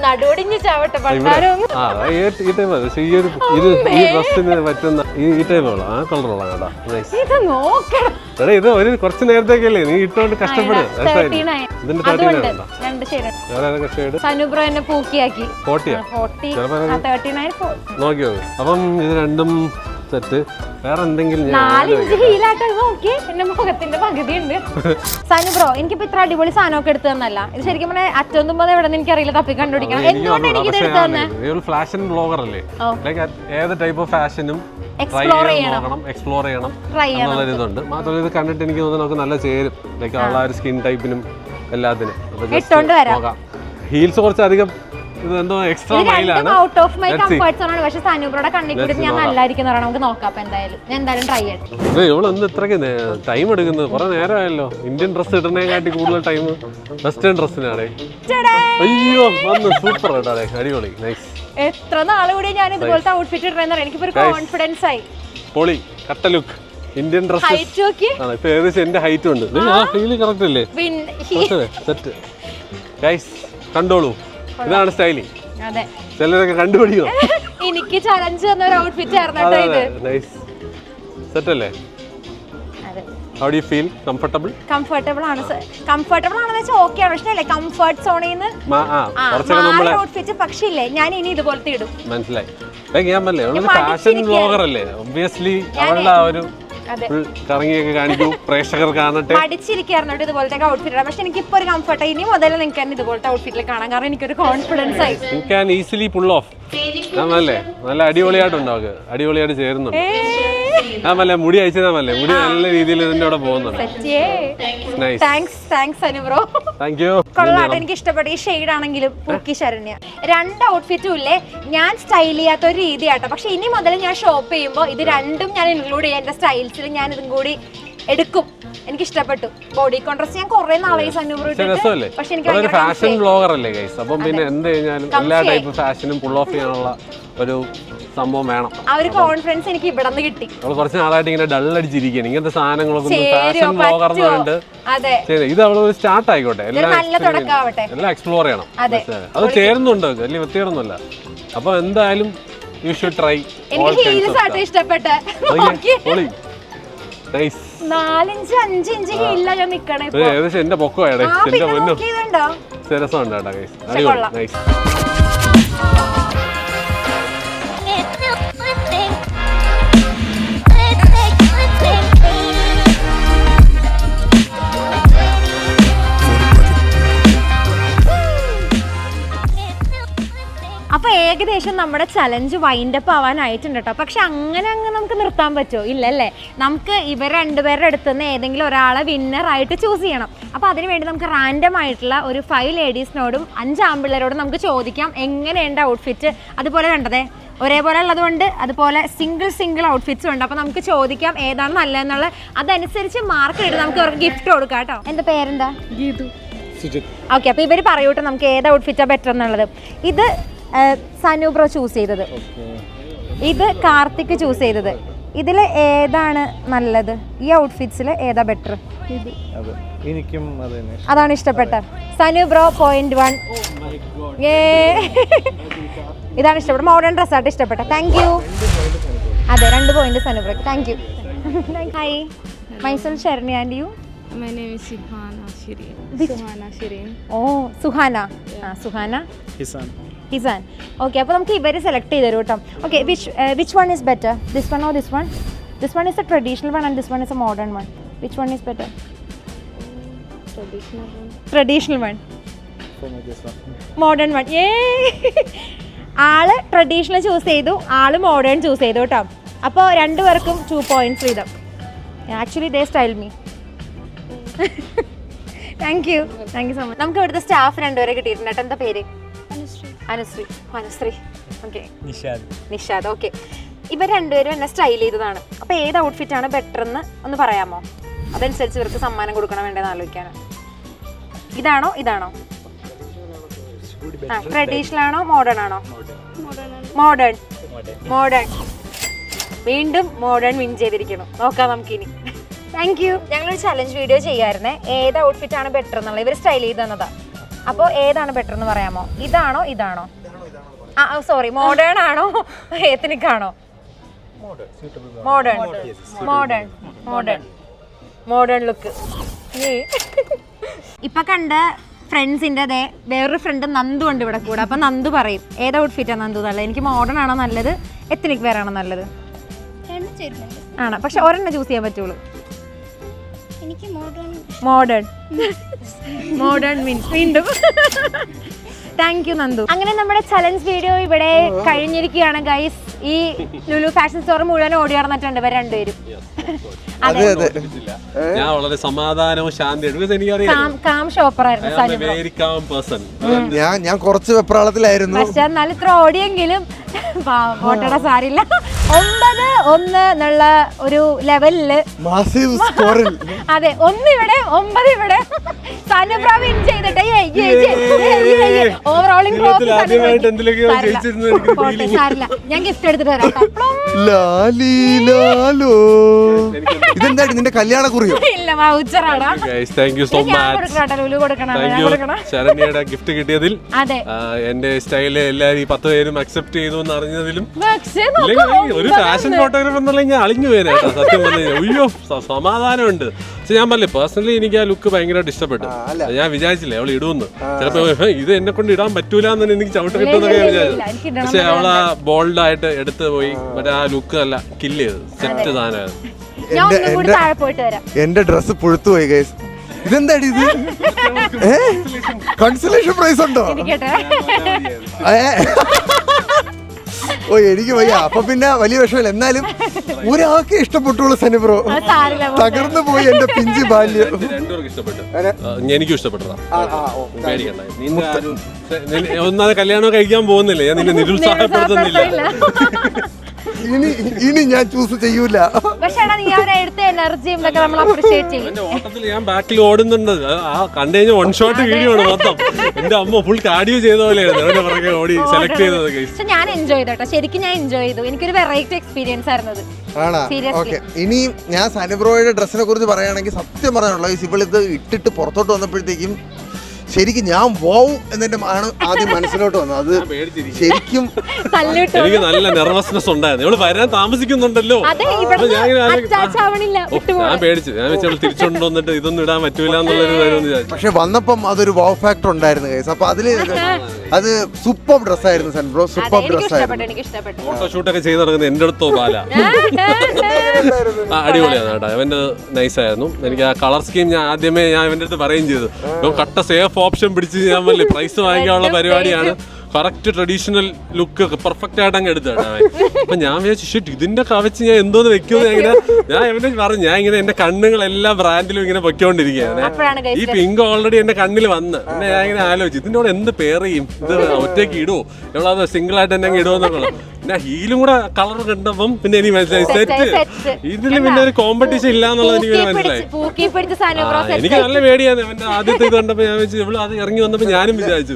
നടുവടിഞ്ഞ് ചാവട്ടെ. ഈ ഡ്രസ്സിന് പറ്റുന്ന ഈ ടൈപ്പുള്ള ആ കളറുള്ള കേട്ടോ. ഇത് ഒരു കുറച്ച് നേരത്തേക്കല്ലേ നീ ഇട്ടോണ്ട് കഷ്ടപ്പെടും. ഇതിന്റെ 39 സനുബ്രോ എന്നെ പൂക്കിയാക്കി. 40 നോക്കിയോ? അപ്പം ഇത് രണ്ടും സെറ്റ്. വേറെ എന്തെങ്കിലും 4 ഇഞ്ച് ഹീലാട്ടോ നോക്കി. എന്റെ മുഖത്തിന്റെ പകുതി ഉണ്ട്. സനുബ്രോ എനിക്കിപ്പോ ഇത്ര അടിപൊളി സാധനമൊക്കെ എടുത്തു തന്നല്ല. ഇത് ശരിക്കും പറഞ്ഞാൽ അറ്റൊന്നുമ്പോൾ എവിടെ നിന്ന് എനിക്കറിയില്ല. തപ്പി കണ്ടുപിടിക്കണം. എന്തുകൊണ്ട് എനിക്ക് ഇത് എടുത്തു തന്നെ? ഫാഷൻ ബ്ലോഗർ അല്ലേ? ഏത് ടൈപ്പ് ഓഫ് ഫാഷനും എക്സ്പ്ലോർ ചെയ്യണം, എക്സ്പ്ലോർ ചെയ്യണം എന്നുള്ളൊരു ഇതുണ്ട്. മാത്രമല്ല ഇത് കണ്ടിട്ട് എനിക്ക് തോന്നുന്നു നമുക്ക് നല്ല ചേരും. ലൈക്ക് ഉള്ള ഒരു സ്കിൻ ടൈപ്പിനും എല്ലാത്തിനും. ഹീൽസ് കുറച്ചധികം out of my comfort zone ആണ്. പക്ഷെ സനുബ്രോയുടെ കണ്ണിൽ കൂടി ഞാൻ നല്ലായിരിക്കും. നമുക്ക് നോക്കാം. അപ്പൊ എന്തായാലും ഞാൻ എന്തായാലും ട്രൈ ചെയ്യട്ടെ. ഇവളെന്ത് ഇത്രയ്ക്ക് ടൈം എടുക്കുന്നത്? കുറെ നേരമായല്ലോ. ഇന്ത്യൻ ഡ്രസ് ഇടുന്നതിനെക്കാട്ടി കൂടുതൽ ടൈം വെസ്റ്റേൺ ഡ്രസ്സിനാണ്. അയ്യോ വന്ന് സൂപ്പർ കേട്ടാ, അടിപൊളി, നൈസ്. എത്ര നാളെ കൂടി ഞാൻ ഇതുപോലത്തെ ഔട്ട്ഫിറ്റ് ഇടുന്ന എനിക്കൊരു കോൺഫിഡൻസ് ആയി. പൊളി കട്ട ലുക്ക്. ഇന്ത്യൻ ഡ്രസ് ഇപ്പൊ ഏകദേശം എന്റെ ഹൈറ്റ് ഉണ്ട്. കറക്റ്റ് അല്ലേ? സെറ്റ് ഗൈസ് കണ്ടോളൂ. ഇതാണ് സ്റ്റൈലിംഗ്. ചിലരൊക്കെ കണ്ടുപിടിക്കണം. എനിക്ക് ചലഞ്ച് തന്ന ഒരു ഔട്ട്ഫിറ്റ് ആയിരുന്നു ഇത്. നൈസ് സെറ്റ് അല്ലേ? How do you feel? Comfortable? Comfortable ആണ്. കംഫർട്ടബിൾ ആണെന്ന് വെച്ചാൽ ഓക്കെ ആണ്. പക്ഷേ കംഫർട്ട് സോണിൽ നിന്ന് ഔട്ട്ഫിറ്റ് പക്ഷേ ഇല്ലേ ഞാൻ ഇനി ഇതുപോലത്തെ ഇടും. മനസ്സിലായി. ഞാൻ പറഞ്ഞില്ലേ ഫാഷൻ ബ്ലോഗർ അല്ലേ? ഒബ്വിയസ്ലി അവളുടെ ആ ഒരു കറങ്ങിയൊക്കെ കാണിക്കൂ, പ്രേക്ഷകർ കാണട്ടെ. പഠിച്ചിരിക്കാറുണ്ട് ഇതുപോലത്തെ ഔട്ട്ഫിറ്റ് ഇടാം. പക്ഷെ എനിക്ക് ഇപ്പൊ ഒരു കംഫർട്ട്. ഇനി മുതൽ നിങ്ങൾക്ക് തന്നെ ഇതുപോലത്തെ ഔട്ട്ഫിറ്റിൽ കാണാം. കാരണം എനിക്കൊരു കോൺഫിഡൻസ് ആയി. You can easily pull off. ആണല്ലേ? നല്ല അടിപൊളിയായിട്ടുണ്ടാവുക. അടിപൊളിയായിട്ട് ചേരുന്നുണ്ട്. ആമല്ലേ മുടി അയച്ചതാമല്ലേ? മുടി നല്ല രീതിയിൽ ഇതിന്റെ അവിടെ പോകുന്നുണ്ട്. കൊള്ളാട്ടെ, എനിക്ക് ഇഷ്ടപ്പെട്ട ഈ ഷെയ്ഡ് ആണെങ്കിലും പൂക്കി ശരണ്യ. 2 ഔട്ട്ഫിറ്റും ഇല്ലേ ഞാൻ സ്റ്റൈൽ ചെയ്യാത്ത ഒരു രീതിയാട്ടോ. പക്ഷെ ഇനി മുതൽ ഞാൻ ഷോപ്പ് ചെയ്യുമ്പോൾ ഇത് രണ്ടും ഞാൻ ഇൻക്ലൂഡ് ചെയ്യാം. എന്റെ സ്റ്റൈൽസിൽ ഞാൻ ഇതും കൂടി എടുക്കും. എനിക്ക് ഇഷ്ടപ്പെട്ടു. ബോഡി കോൺട്രാസ്റ്റ് ഞാൻ കുറെ നാളായി സനൂബ്രോ രസമല്ലേ? പക്ഷെ എനിക്ക് ഒരു ഫാഷൻ ബ്ലോഗർ അല്ലേ ഗൈസ്? അപ്പം പിന്നെ എന്ത് കഴിഞ്ഞാലും എല്ലാ ടൈപ്പ് ഫാഷനും പുൾ ഓഫ് ചെയ്യാനുള്ള ഒരു സംഭവം വേണം. ആ ഒരു കോൺഫിഡൻസ് എനിക്ക് ഇവിടെ നിന്ന് കിട്ടി. നമ്മൾ കുറച്ച് നാളായിട്ട് ഇങ്ങനെ ഡൾ അടിച്ചിരിക്കുകയാണ്. ഇങ്ങനത്തെ സാധനങ്ങളൊക്കെ ഫാഷൻ ബ്ലോഗർ എന്ന് പറഞ്ഞിട്ട് അതെ, ഇത് അവിടെ ഒരു സ്റ്റാർട്ട് ആയിക്കോട്ടെ. എല്ലാം എക്സ്പ്ലോർ ചെയ്യണം. അത് ചേരുന്നുണ്ട്, വലിയ വൃത്തികേടൊന്നുമല്ല. അപ്പൊ എന്തായാലും യു ഷുഡ് ട്രൈ. ഇഷ്ടപ്പെട്ട 4-5 ഇഞ്ച് ഹീലിലാ ഞാൻ നിക്കണേ. ഏകദേശം എന്റെ പൊക്കമായിടേ. എന്റെ പൊന്നു രസമുണ്ട് കേട്ടോ ഗൈസ്. അടിപൊളി നൈസ്. അപ്പൊ ഏകദേശം നമ്മുടെ ചലഞ്ച് വൈൻഡ് അപ്പ് ആവാനായിട്ടുണ്ട് കേട്ടോ. പക്ഷെ അങ്ങനെ നമുക്ക് നിർത്താൻ പറ്റുമോ? ഇല്ലല്ലേ. നമുക്ക് ഇവർ രണ്ടുപേരുടെ അടുത്ത് നിന്ന് ഏതെങ്കിലും ഒരാളെ വിന്നറായിട്ട് ചൂസ് ചെയ്യണം. അപ്പോൾ അതിനുവേണ്ടി നമുക്ക് റാൻഡം ആയിട്ടുള്ള ഒരു 5 ലേഡീസിനോടും 5 ആൺപിള്ളേരോടും നമുക്ക് ചോദിക്കാം എങ്ങനെയുണ്ട് ഔട്ട്ഫിറ്റ്. അതുപോലെ കണ്ടതേ ഒരേപോലെ ഉള്ളതുകൊണ്ട് അതുപോലെ സിംഗിൾ ഔട്ട്ഫിറ്റ്സും ഉണ്ട്. അപ്പോൾ നമുക്ക് ചോദിക്കാം ഏതാണ് നല്ലതെന്നുള്ളത്. അതനുസരിച്ച് മാർക്ക് ഇട്ട് നമുക്ക് അവർക്ക് ഗിഫ്റ്റ് കൊടുക്കാം കേട്ടോ. എൻ്റെ പേരെന്താ? ഗീതു. ഓക്കെ, അപ്പോൾ ഇവർ പറയൂട്ടോ നമുക്ക് ഏത് ഔട്ട്ഫിറ്റാണ് ബെറ്റർ എന്നുള്ളത്. ഇത് സനൂബ്രോ ചൂസ് ചെയ്തത്, ഇത് കാർത്തിക് ചൂസ് ചെയ്തത്. ഇതിൽ ഏതാണ് നല്ലത്? ഈ ഔട്ട്ഫിറ്റ്സിൽ ഏതാ ബെറ്റർ? അതാണ് ഇഷ്ടപ്പെട്ട സനൂബ്രോ. 0.1. ഇതാണ് ഇഷ്ടപ്പെട്ട മോഡേൺ ഡ്രസ്സായിട്ട് ഇഷ്ടപ്പെട്ട. Thank you. അതെ 2 പോയിന്റ് സനൂബ്രോക്ക്. Thank you. Hi, myself Sharani. And you? My name is Suhana Shirin. Suhana Shirin. Oh, Suhana. Suhana. Hisan. Okay, അപ്പോൾ നമുക്ക് ഇവരെ സെലക്ട് ചെയ്ത് തരും കേട്ടോ. Okay, which one is better? This one or this one? This one is a traditional one and this one is a modern one. Which one is better? Traditional one. Modern one. Yay! ആള് traditional choose ചെയ്തു, ആള് modern choose ചെയ്തു കേട്ടോ. അപ്പോൾ രണ്ടുപേർക്കും 2 points വീതം. Actually they style me. Thank you so much. നമുക്ക് ഇവിടുത്തെ സ്റ്റാഫ് രണ്ടുപേരെ കിട്ടിയിട്ടുണ്ട് കേട്ടോ. എന്താ പേര്? അനുശ്രീ. ഓക്കെ, നിഷാദ്. ഓക്കെ, ഇവർ രണ്ടുപേരും എന്നെ സ്റ്റൈൽ ചെയ്തതാണ്. അപ്പോൾ ഏത് ഔട്ട്ഫിറ്റാണ് ബെറ്റർ എന്ന് ഒന്ന് പറയാമോ? അതനുസരിച്ച് ഇവർക്ക് സമ്മാനം കൊടുക്കണം വേണ്ടതെന്ന് ആലോചിക്കാണ്. ഇതാണോ? ട്രഡീഷണൽ ആണോ മോഡേൺ ആണോ? മോഡേൺ. വീണ്ടും മോഡേൺ വിൻ ചെയ്തിരിക്കണം. നോക്കാം നമുക്കിനി. Thank you. ഞങ്ങളൊരു ചലഞ്ച് വീഡിയോ ചെയ്യായിരുന്നേ, ഏത് ഔട്ട്ഫിറ്റാണ് ബെറ്റർ എന്നുള്ളത്. ഇവർ സ്റ്റൈൽ ചെയ്ത് തന്നതാ. അപ്പോൾ ഏതാണ് ബെറ്റർ എന്ന് പറയാമോ? ഇതാണോ? സോറി, മോഡേൺ ആണോ എത്നിക് ആണോ? Modern look. ഇപ്പൊ കണ്ട ഫ്രണ്ട്സിൻ്റെ അതെ വേറൊരു ഫ്രണ്ട് നന്ദു ഉണ്ട് ഇവിടെ കൂടെ. അപ്പം നന്ദു പറയും ഏത് ഔട്ട്ഫിറ്റാണ് നന്ദു നല്ലത്. എനിക്ക് മോഡേൺ ആണോ നല്ലത്, എത്നിക് വെയർ ആണോ നല്ലത്? ആണ്, പക്ഷെ ഒരെണ്ണം ചൂസ് ചെയ്യാൻ പറ്റുള്ളൂ. മോഡേൺ മീൻസ് വീണ്ടും. Thank you Nandu. അങ്ങനെ നമ്മുടെ ചലഞ്ച് വീഡിയോ ഇവിടെ കഴിഞ്ഞിരിക്കുകയാണ് ഗൈസ്. ഈ ലുലു ഫാഷൻ സ്റ്റോർ മുഴുവൻ ഓടി നടന്നിട്ടുണ്ട് ഇവർ രണ്ടുപേരും. ഞാൻ വളരെ സമാധാനവും ശാന്തിയും കാം ഷോപ്പറായിരുന്നു. ഞാൻ കുറച്ച് വെപ്രാളത്തിലായിരുന്നു. പക്ഷെ എന്നാലും ഇത്ര ഓടിയെങ്കിലും ഫോട്ടോയുടെ സാരില്ല. 9-1 എന്നുള്ള ഒരു ലെവലില് അതെ, 1 ഇവിടെ 9 ഇവിടെ സനൂബ്രോ വിൻ ചെയ്തിട്ട് ഓവറോളിംഗ് സാരില്ല. ഞാൻ ഗിഫ്റ്റ് എടുത്തിട്ട് വരാം. ഇതെന്താ നിന്റെ കല്യാണ കുറിയോ? ഇല്ല, വൗച്ചറാണ്. ലുലു കൊടുക്കണം. ശരണ്യയുടെ ഗിഫ്റ്റ് കിട്ടിയതിൽ അതെ എന്റെ സ്റ്റൈല് എല്ലാരും 10 പേരും അക്സെപ്റ്റ് ചെയ്തു എന്ന് അറിഞ്ഞതിലും ഒരു ഫാഷൻ ഫോട്ടോഗ്രാഫർ എന്നുള്ള ഞാൻ അളിഞ്ഞു പോയാ സത്യം പറഞ്ഞു. അയ്യോ സമാധാനമുണ്ട്. പക്ഷെ ഞാൻ പറഞ്ഞില്ലേ, പേഴ്സണലി എനിക്ക് ആ ലുക്ക് ഭയങ്കരമായിട്ട് ഇഷ്ടപ്പെട്ടു. ഞാൻ വിചാരിച്ചില്ലേ അവൾ ഇടുമെന്ന്. ചിലപ്പോ ഇത് എന്നെ കൊണ്ട് ഇടാൻ പറ്റൂല എന്ന് എനിക്ക് ചവിട്ട് കിട്ടുമെന്നൊക്കെ ഞാൻ വിചാരിച്ചു. പക്ഷെ അവളാ ബോൾഡായിട്ട് എടുത്ത് പോയി മറ്റേ ആ ലുക്ക് അല്ല കില്ല് ചെയ്ത് സെറ്റ് സാധനമായിരുന്നു. എന്റെ ഡ്രസ് പുഴുത്തു പോയി ഗൈസ്. ഇതെന്താടി ഇത്? കൺസലേഷൻ പ്രൈസ് ഉണ്ടോ? ഓ എനിക്ക് വയ്യ. അപ്പൊ പിന്നെ വലിയ വിഷമമില്ല. എന്നാലും ഒരാൾക്ക് ഇഷ്ടപ്പെട്ടുള്ളൂ സനൂബ്രോ. തകർന്നു പോയി എന്റെ പിഞ്ചി ബാല്യം. എനിക്കും ഇഷ്ടപ്പെട്ടതാ. ഒന്നാമത് കല്യാണം കഴിക്കാൻ പോകുന്നില്ല, ഞാൻ നിന്നെ നിരുത്സാഹപ്പെടുത്തുന്നില്ല. ഇനി ഞാൻ ചൂസ് ചെയ്യൂല. പക്ഷെ നീ അവരെ എടുത്ത എനർജിയും ഇതൊക്കെ നമ്മൾ അപ്രീഷിയേറ്റ് ചെയ്യും. എന്റെ ഓട്ടത്തിൽ ഞാൻ ബാക്കിൽ ഓടുന്നുണ്ട്. ആ കണ്ടു കഴിഞ്ഞാൽ വൺ ഷോട്ട് വീഡിയോ ആണ് മൊത്തം. എന്റെ അമ്മ ഫുൾ കാർഡിയോ ചെയ്ത പോലെയാണ് അവന്റെ പുറകെ ഓടി സെലക്ട് ചെയ്തത്. പക്ഷെ ഞാൻ എൻജോയ് ചെയ്തു കേട്ടോ, ശരിക്കും ഞാൻ എൻജോയ് ചെയ്തു. എനിക്കൊരു വെറൈറ്റി എക്സ്പീരിയൻസ് ആയിരുന്നു അത്. ആണോ? ഓക്കെ. ഇനി ഞാൻ സനിബ്രോയുടെ ഡ്രസ്സിനെ കുറിച്ച് പറയുകയാണെങ്കിൽ സത്യം പറയാനുള്ള ഇവളിത് ഇട്ടിട്ട് പുറത്തോട്ട് വന്നപ്പോഴത്തേക്കും ശരിക്കും ഞാൻ പോവും എന്നെ ആണ് ആദ്യം മനസ്സിലോട്ട് വന്നത്. അത് ശരിക്കും എനിക്ക് നല്ല നെർവസ്നെസ് ഉണ്ടായിരുന്നു. ഇവള് വരാൻ താമസിക്കുന്നുണ്ടല്ലോ. ഞാൻ പേടിച്ചു. ഞാൻ വെച്ചാൽ തിരിച്ചുകൊണ്ട് വന്നിട്ട് ഇതൊന്നും ഇടാൻ പറ്റൂല എന്നുള്ളൊരു കാര്യം. പക്ഷെ വന്നപ്പം അതൊരു വൗ ഫാക്ടർ ഉണ്ടായിരുന്നു ഗൈസ്. അപ്പൊ അതില് അത് സൂപ്പർ ഡ്രസ്സായിരുന്നു സൻബ്രോ, സൂപ്പർ ഡ്രസ്സായിരുന്നു. ഫോട്ടോഷൂട്ടൊക്കെ ചെയ്ത് നടക്കുന്നത് എന്റെ അടുത്തോ ബാല. അടിപൊളിയാണ് കേട്ടോ, അവന്റെ നൈസായിരുന്നു. എനിക്ക് ആ കളർ സ്കീം ഞാൻ ആദ്യമേ ഇവന്റെ അടുത്ത് പറയുകയും ചെയ്തു. കട്ട സേഫ് ഓപ്ഷൻ പിടിച്ച് ഞാൻ പ്രൈസ് വാങ്ങിക്കാനുള്ള പരിപാടിയാണ്. കറക്റ്റ് ട്രഡീഷണൽ ലുക്ക് പെർഫെക്റ്റ് ആയിട്ട് അങ്ങ് എടുത്തു കേട്ടോ. അപ്പൊ ഞാൻ വിചാരിച്ചു ഇതിന്റെ കവച്ച് ഞാൻ എന്തോന്ന് വെക്കുമെന്ന് ഞാൻ ഇവനെ പറഞ്ഞു. ഞാൻ ഇങ്ങനെ എന്റെ കണ്ണുകളെല്ലാം ബ്രാൻഡിലും ഇങ്ങനെ പൊയ്ക്കൊണ്ടിരിക്കുകയാണ്. ഈ പിങ്ക് ഓൾറെഡി എന്റെ കണ്ണിൽ വന്ന് പിന്നെ ഞാൻ ഇങ്ങനെ ആലോചിച്ചു ഇതിന്റെ കൂടെ എന്ത് പെയർ ചെയ്യും, ഇത് ഒറ്റയ്ക്ക് ഇടുവോ, എവളത് സിംഗിൾ ആയിട്ട് തന്നെ ഇടുമെന്നൊക്കെ. പിന്നെ ഹീലും കൂടെ കളർ കണ്ടപ്പം പിന്നെ എനിക്ക് മനസ്സിലായി സെറ്റ്. ഇതില് പിന്നെ ഒരു കോമ്പറ്റീഷൻ ഇല്ല എന്നുള്ളത് എനിക്ക് മനസ്സിലായി. എനിക്ക് നല്ല പേടിയാണ് അവന്റെ ആദ്യത്തെ ഇത് കണ്ടപ്പോ. ഞാൻ വെച്ചു ഇവള് അത് ഇറങ്ങി വന്നപ്പോ ഞാനും വിചാരിച്ചു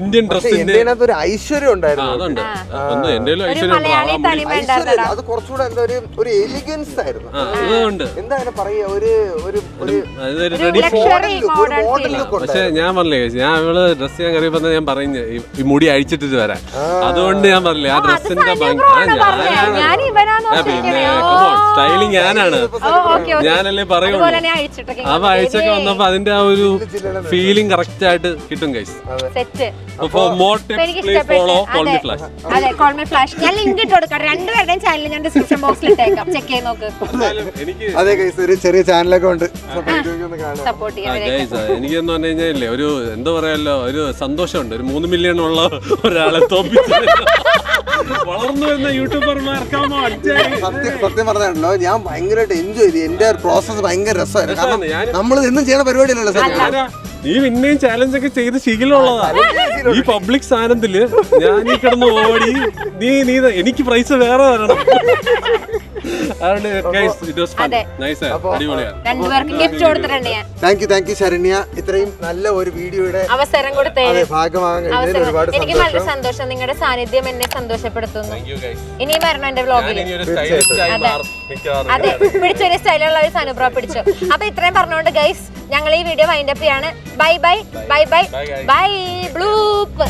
ഇന്ത്യൻ ഡ്രസ്സിന്റെ ഒരു ഐശ്വര്യം ഉണ്ടായിരുന്നു. അതുണ്ട് എന്റെ ഐശ്വര്യം അത് കുറച്ചുകൂടെ എന്താ ഒരു എലിഗൻസ് ആയിരുന്നു. എന്താ പറയാ, പക്ഷെ ഞാൻ പറഞ്ഞില്ലേ, ഞാൻ ഇവള് ഡ്രസ് ചെയ്യാൻ കയറിയപ്പോ ഞാൻ പറഞ്ഞു ഈ മുടി അഴിച്ചിട്ട് വരാൻ. അതുകൊണ്ട് ഞാൻ പറഞ്ഞില്ലേ ആ ഡ്രസ്സിന്റെ പിന്നെ സ്റ്റൈലിങ് ഞാനാണ്, ഞാനല്ലേ പറയുള്ളൂ. അപ്പൊ അഴിച്ചൊക്കെ വന്നപ്പോ അതിന്റെ ആ ഒരു ഫീലിംഗ് കറക്റ്റ് ആയിട്ട് കിട്ടും guys. More tips please follow call me flash. അതെ, കോൾ മീ ഫ്ലാഷ്. ഞാൻ ലിങ്ക് ഇട്ട് കൊടുക്കാം. രണ്ടുപേരുടെയും ചാനൽ ഞാൻ ഡിസ്ക്രിപ്ഷൻ ബോക്സിൽ ഇട്ടേക്കാം, ചെക്ക് ചെയ്ത് നോക്ക്. അതെ ഗൈസ്, ഒരു ചെറിയ ചാനലൊക്കെ ഉണ്ട്, സപ്പോർട്ട് ചെയ്യാം. എനിക്കെന്ന് പറഞ്ഞു കഴിഞ്ഞാൽ ഒരു എന്താ പറയാലോ, ഒരു സന്തോഷമുണ്ട്. ഒരു 3 മില്യൺ ഉള്ള ഒരാളെ തോപ്പിച്ചു വളർന്നു വരുന്ന യൂട്യൂബർമാർക്കാമോ. സത്യം പറഞ്ഞാണല്ലോ, ഞാൻ ഭയങ്കരമായിട്ട് എൻജോയ് ചെയ്തു. എന്റെ പ്രോസസ് ഭയങ്കര രസമായിരുന്നു. കാരണം നമ്മൾ എന്നും ചെയ്യണ പരിപാടിയല്ലല്ലോ സത്യം. നീ പിന്നെയും ചാലഞ്ച് ഒക്കെ ചെയ്ത് ശീലമുള്ളതാ. ഈ പബ്ലിക് സ്ഥാനത്തില് ഞാൻ ഈ കിടന്ന് ഓടി നീ എനിക്ക് പ്രൈസ് വേറെ തരണം. താങ്ക് യു ശരണ്യ, ഇത്രയും നല്ല ഒരു വീഡിയോയുടെ അവസരം ഭാഗമാകാൻ എനിക്ക് വളരെ സന്തോഷം. നിങ്ങളുടെ സാന്നിധ്യം എന്നെ സന്തോഷപ്പെടുത്തുന്നു. ഇനിയും വരണം എന്റെ വ്ലോഗിൽ. അതെ, പിടിച്ചൊരു സ്റ്റൈലുള്ള ഒരു സനുബ്രോ പിടിച്ചു. അപ്പൊ ഇത്രയും പറഞ്ഞുകൊണ്ട് ഗൈസ് ഞങ്ങൾ ഈ വീഡിയോ വൈൻഡപ്പ് ചെയ്യാണ്. Bye bye bye bye bye ബ്ലൂപ്പ്.